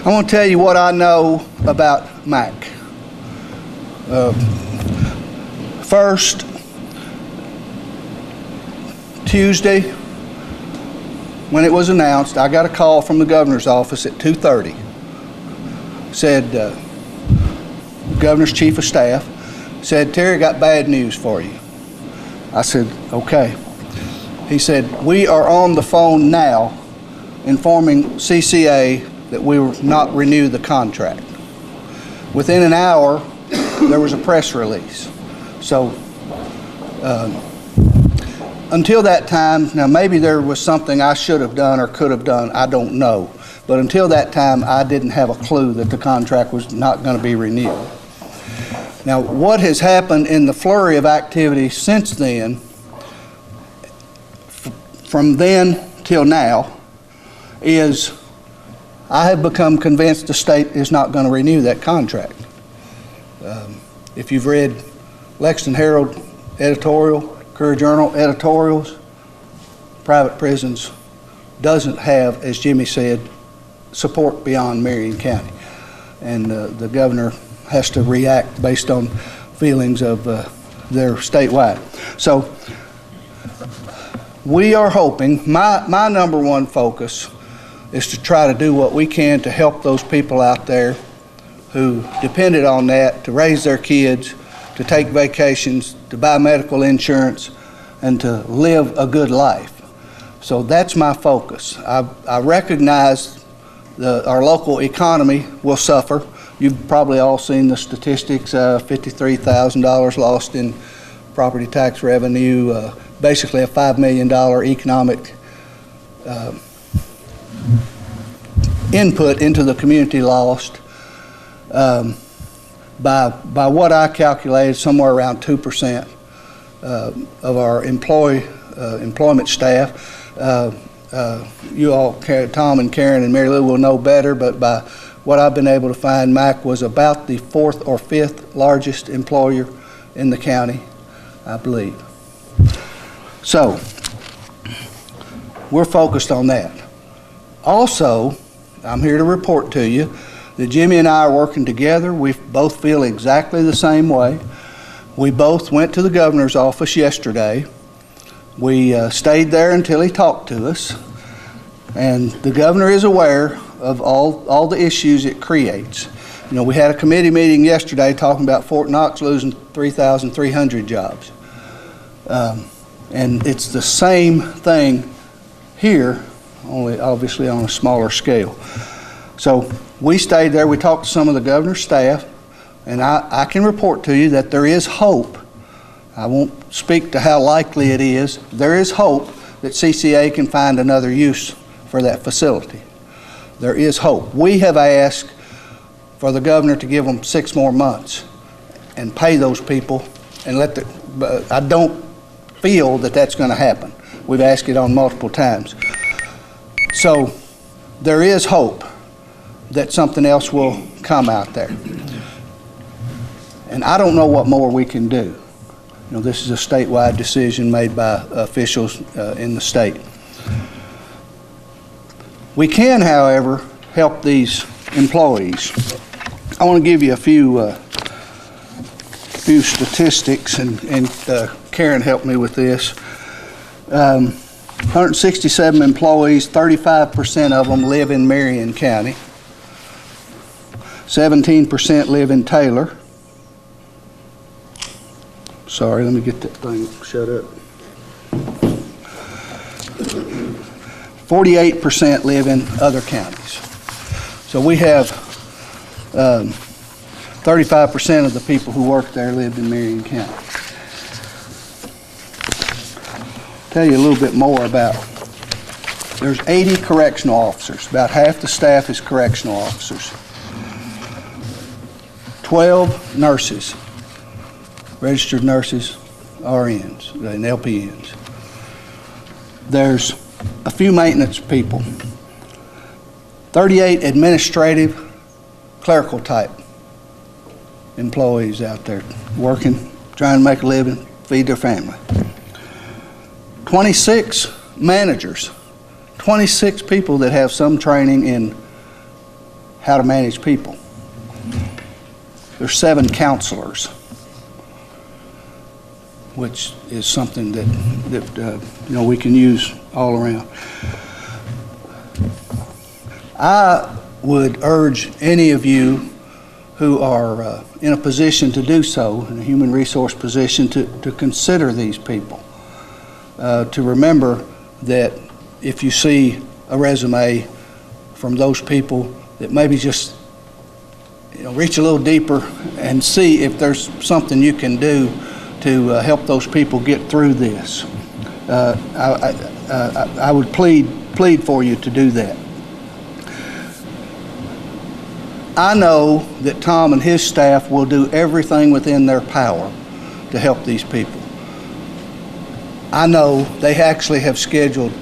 I want to tell you what I know about Mac. First, Tuesday, when it was announced, I got a call from the governor's office at 2:30. Said, governor's chief of staff said, "Terry, got bad news for you." I said, "Okay." He said, "We are on the phone now informing CCA that we will not renew the contract." Within an hour, there was a press release. So until that time, now maybe there was something I should have done or could have done, I don't know. But until that time, I didn't have a clue that the contract was not going to be renewed. Now, what has happened in the flurry of activity since then, from then till now, is I have become convinced the state is not going to renew that contract. If you've read Lexington Herald editorial, Courier Journal editorials, private prisons doesn't have, as Jimmy said, support beyond Marion County. And the governor has to react based on feelings of their statewide. So we are hoping, my number one focus is to try to do what we can to help those people out there who depended on that to raise their kids, to take vacations, to buy medical insurance, and to live a good life. So that's my focus. I recognize our local economy will suffer. You've probably all seen the statistics, $53,000 lost in property tax revenue, basically a $5 million economic input into the community lost. By what I calculated, somewhere around 2% of our employment staff. You all, Tom and Karen and Mary Lou, will know better, but by what I've been able to find, Mac was about the 4th or 5th largest employer in the county, I believe. So, we're focused on that. Also, I'm here to report to you that Jimmy and I are working together. We both feel exactly the same way. We both went to the governor's office yesterday. We stayed there until he talked to us. And the governor is aware of all the issues it creates. You know, we had a committee meeting yesterday talking about Fort Knox losing 3,300 jobs. And it's the same thing here, only obviously on a smaller scale. So we stayed there, we talked to some of the governor's staff, and I can report to you that there is hope. I won't speak to how likely it is. There is hope that CCA can find another use for that facility. There is hope. We have asked for the governor to give them 6 more months and pay those people and but I don't feel that that's going to happen. We've asked it on multiple times. So there is hope that something else will come out there. And I don't know what more we can do. You know, this is a statewide decision made by officials in the state. We can, however, help these employees. I want to give you a few statistics, and Karen helped me with this. 167 employees, 35% of them live in Marion County. 17% live in Taylor. Sorry, let me get that thing shut up. 48% live in other counties. So we have 35% of the people who work there lived in Marion County. Tell you a little bit more about, there's 80 correctional officers. About half the staff is correctional officers. 12 nurses, registered nurses, RNs, and LPNs. There's a few maintenance people. 38 administrative, clerical type employees out there working, trying to make a living, feed their family. 26 managers, 26 people that have some training in how to manage people. There's 7 counselors, which is something that we can use all around. I would urge any of you who are in a position to do so, in a human resource position, to consider these people. To remember that if you see a resume from those people, that maybe just reach a little deeper and see if there's something you can do to help those people get through this. I would plead for you to do that. I know that Tom and his staff will do everything within their power to help these people. I know they actually have scheduled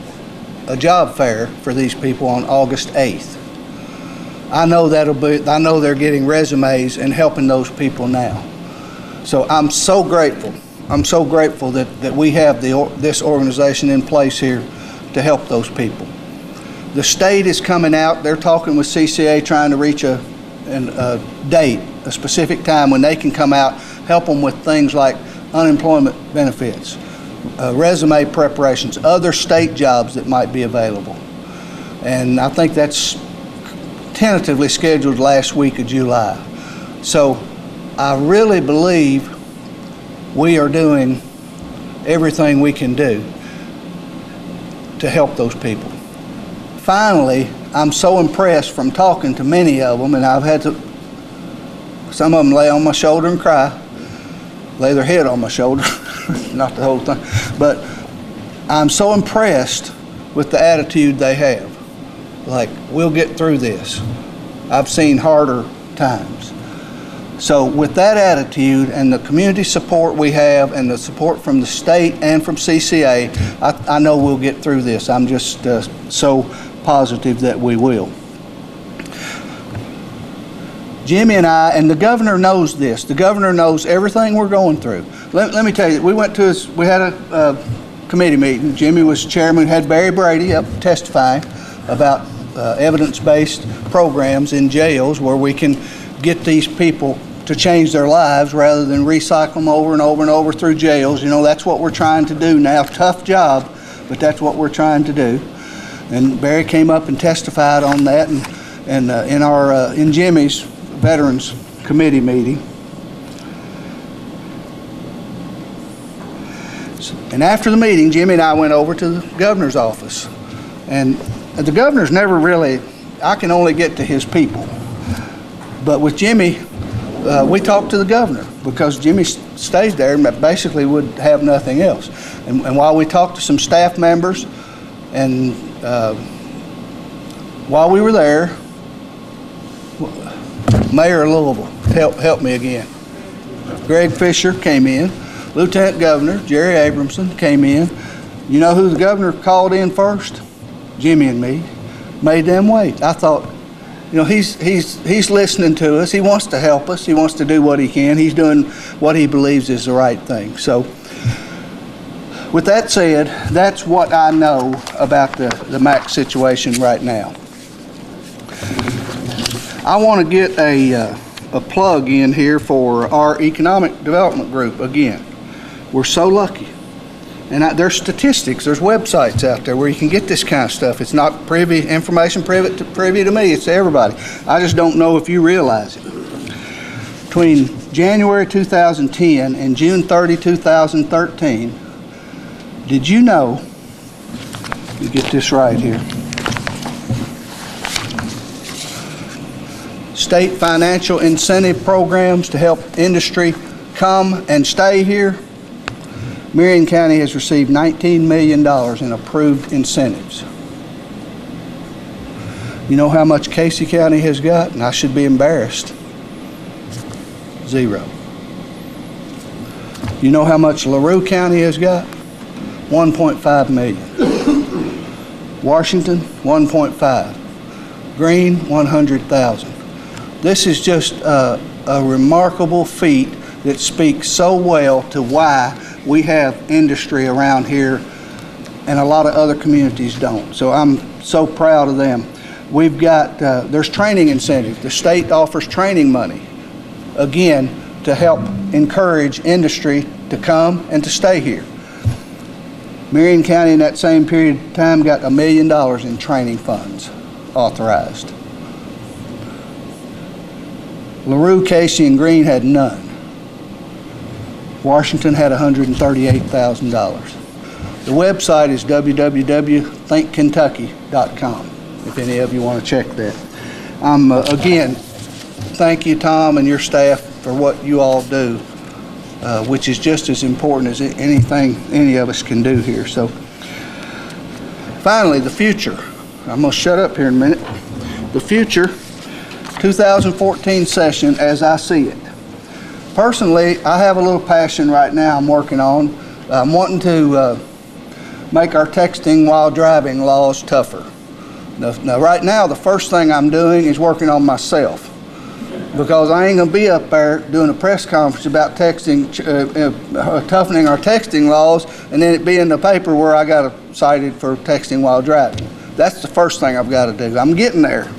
a job fair for these people on August 8th. I know they're getting resumes and helping those people now. So I'm so grateful. I'm so grateful that we have this organization in place here to help those people. The state is coming out. They're talking with CCA, trying to reach a date, a specific time when they can come out, help them with things like unemployment benefits, resume preparations, other state jobs that might be available. And I think that's tentatively scheduled last week of July. So I really believe we are doing everything we can do to help those people. Finally, I'm so impressed from talking to many of them, and I've had some of them lay on my shoulder and cry, lay their head on my shoulder, not the whole thing, but I'm so impressed with the attitude they have. Like, we'll get through this. I've seen harder times. So with that attitude and the community support we have and the support from the state and from CCA, I know we'll get through this. I'm just so positive that we will. Jimmy and I, and the governor knows this. The governor knows everything we're going through. Let me tell you, we had a committee meeting. Jimmy was chairman. We had Barry Brady up testifying about evidence-based programs in jails where we can get these people to change their lives rather than recycle them over and over and over through jails. That's what we're trying to do now. Tough job, but that's what we're trying to do. And Barry came up and testified on that, and in Jimmy's Veterans Committee meeting. And after the meeting, Jimmy and I went over to the governor's office, and the governor's never really, I can only get to his people. But with Jimmy, we talked to the governor because Jimmy stayed there and basically would have nothing else. And while we talked to some staff members, and while we were there, Mayor of Louisville helped me again. Greg Fisher came in. Lieutenant Governor Jerry Abramson came in. You know who the governor called in first? Jimmy and me. Made them wait. I thought, he's listening to us. He wants to help us. He wants to do what he can. He's doing what he believes is the right thing. So with that said, that's what I know about the MAC situation right now. I want to get a plug in here for our economic development group again. We're so lucky. And there's statistics, there's websites out there where you can get this kind of stuff. It's not privy to me, it's to everybody. I just don't know if you realize it. Between January 2010 and June 30, 2013, did you know, let me get this right here, state financial incentive programs to help industry come and stay here? Marion County has received $19 million in approved incentives. You know how much Casey County has got? And I should be embarrassed. 0. You know how much LaRue County has got? 1.5 million. Washington, 1.5. Greene, 100,000. This is just a remarkable feat that speaks so well to why we have industry around here and a lot of other communities don't. So I'm so proud of them. We've got, there's training incentives. The state offers training money, again, to help encourage industry to come and to stay here. Marion County in that same period of time got $1 million in training funds authorized. LaRue, Casey, and Greene had none. Washington had $138,000. The website is www.thinkkentucky.com, if any of you want to check that. Again, thank you, Tom, and your staff for what you all do, which is just as important as anything any of us can do here. So, finally, the future. I'm going to shut up here in a minute. The future, 2014 session as I see it. Personally, I have a little passion right now I'm working on. I'm wanting to make our texting while driving laws tougher. Now, right now, the first thing I'm doing is working on myself, because I ain't going to be up there doing a press conference about texting, toughening our texting laws, and then it be in the paper where I got cited for texting while driving. That's the first thing I've got to do. I'm getting there.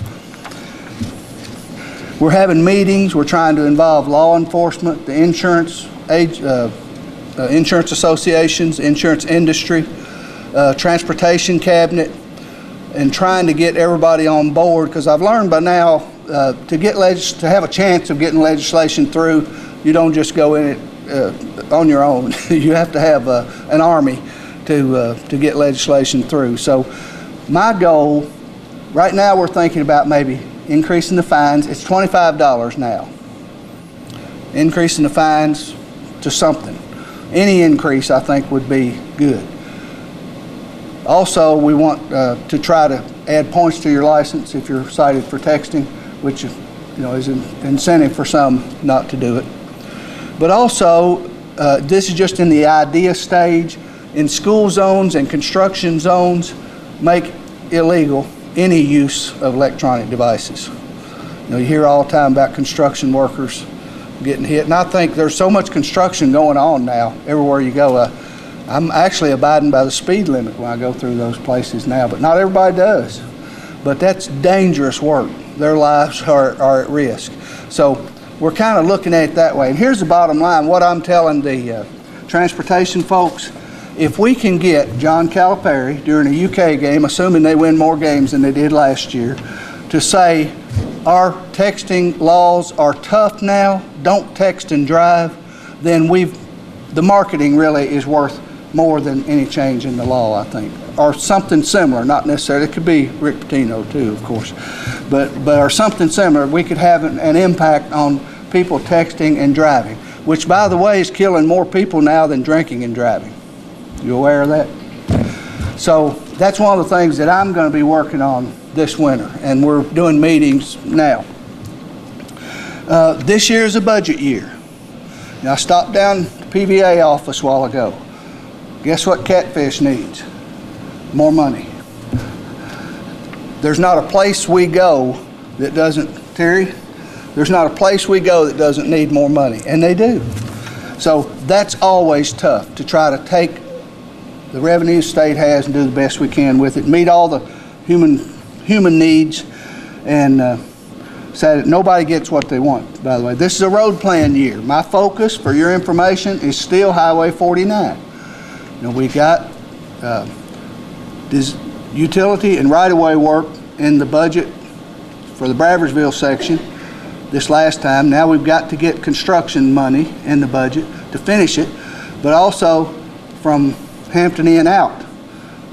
We're having meetings. We're trying to involve law enforcement, the insurance associations, insurance industry, transportation cabinet, and trying to get everybody on board, because I've learned by now to have a chance of getting legislation through, you don't just go in it on your own. You have to have an army to get legislation through. So my goal, right now we're thinking about maybe increasing the fines. It's $25 now. Increasing the fines to something. Any increase I think would be good. Also, we want to try to add points to your license if you're cited for texting, which is an incentive for some not to do it. But also, this is just in the idea stage. In school zones and construction zones, make illegal any use of electronic devices. You hear all the time about construction workers getting hit, and I think there's so much construction going on now everywhere you go. I'm actually abiding by the speed limit when I go through those places now, but not everybody does. But that's dangerous work. Their lives are at risk. So we're kind of looking at it that way. And here's the bottom line, what I'm telling the transportation folks: if we can get John Calipari during a UK game, assuming they win more games than they did last year, to say our texting laws are tough now, don't text and drive, then the marketing really is worth more than any change in the law, I think. Or something similar, not necessarily. It could be Rick Pitino too, of course. But or something similar, we could have an impact on people texting and driving, which, by the way, is killing more people now than drinking and driving. You aware of that? So that's one of the things that I'm going to be working on this winter, and we're doing meetings now. This year is a budget year. Now, I stopped down the PVA office a while ago. Guess what Catfish needs? More money. There's not a place we go that doesn't, Terry, there's not a place we go that doesn't need more money, and they do. So that's always tough, to try to take the revenue the state has and do the best we can with it, meet all the human needs, and say that nobody gets what they want, by the way. This is a road plan year. My focus, for your information, is still Highway 49. We got this utility and right-of-way work in the budget for the Braversville section this last time. Now we've got to get construction money in the budget to finish it, but also from Hampton Inn out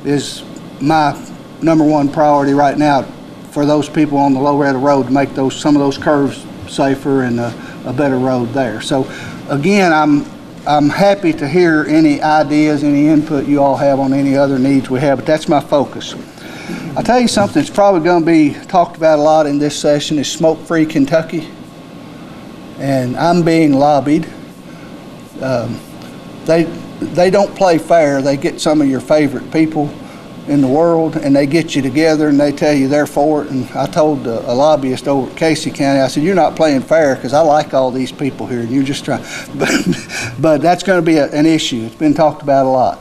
is my number one priority right now for those people on the Loretta Road, to make some of those curves safer and a better road there. So again, I'm happy to hear any ideas, any input you all have on any other needs we have, but that's my focus. I'll tell you something that's probably going to be talked about a lot in this session is smoke-free Kentucky, and I'm being lobbied. They don't play fair. They get some of your favorite people in the world, and they get you together and they tell you they're for it. And I told a lobbyist over at Casey County, I said, you're not playing fair, because I like all these people here and you're just trying. But that's going to be an issue. It's been talked about a lot.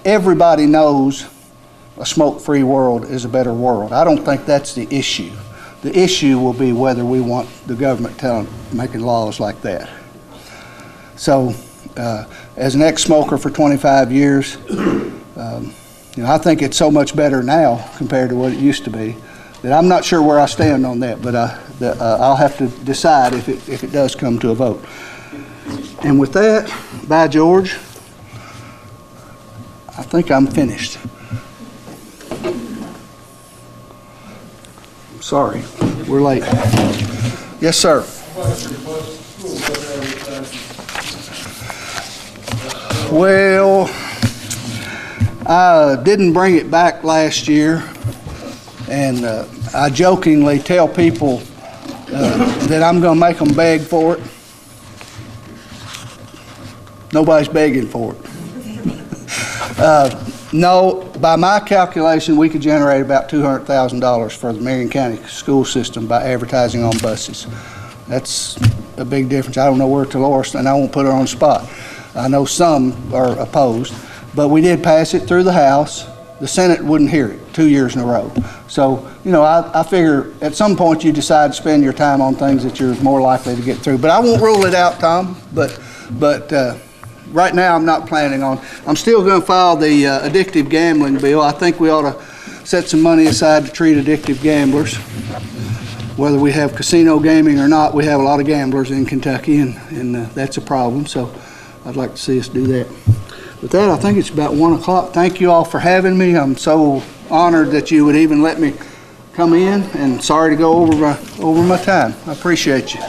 Everybody knows a smoke-free world is a better world. I don't think that's the issue. The issue will be whether we want the government making laws like that. So, as an ex-smoker for 25 years, I think it's so much better now compared to what it used to be that I'm not sure where I stand on that, but I'll have to decide if it does come to a vote. And with that, by George, I think I'm finished. Sorry, we're late. Yes, sir. Well, I didn't bring it back last year, and I jokingly tell people that I'm going to make them beg for it. Nobody's begging for it. No, by my calculation, we could generate about $200,000 for the Marion County school system by advertising on buses. That's a big difference. I don't know where Dolores, and I won't put her on the spot. I know some are opposed, but we did pass it through the House. The Senate wouldn't hear it 2 years in a row. So, I figure at some point you decide to spend your time on things that you're more likely to get through. But I won't rule it out, Tom, but right now I'm not planning on. I'm still going to file the addictive gambling bill. I think we ought to set some money aside to treat addictive gamblers. Whether we have casino gaming or not, we have a lot of gamblers in Kentucky, and that's a problem. So I'd like to see us do that. With that, I think it's about 1 o'clock. Thank you all for having me. I'm so honored that you would even let me come in, and sorry to go over my time. I appreciate you.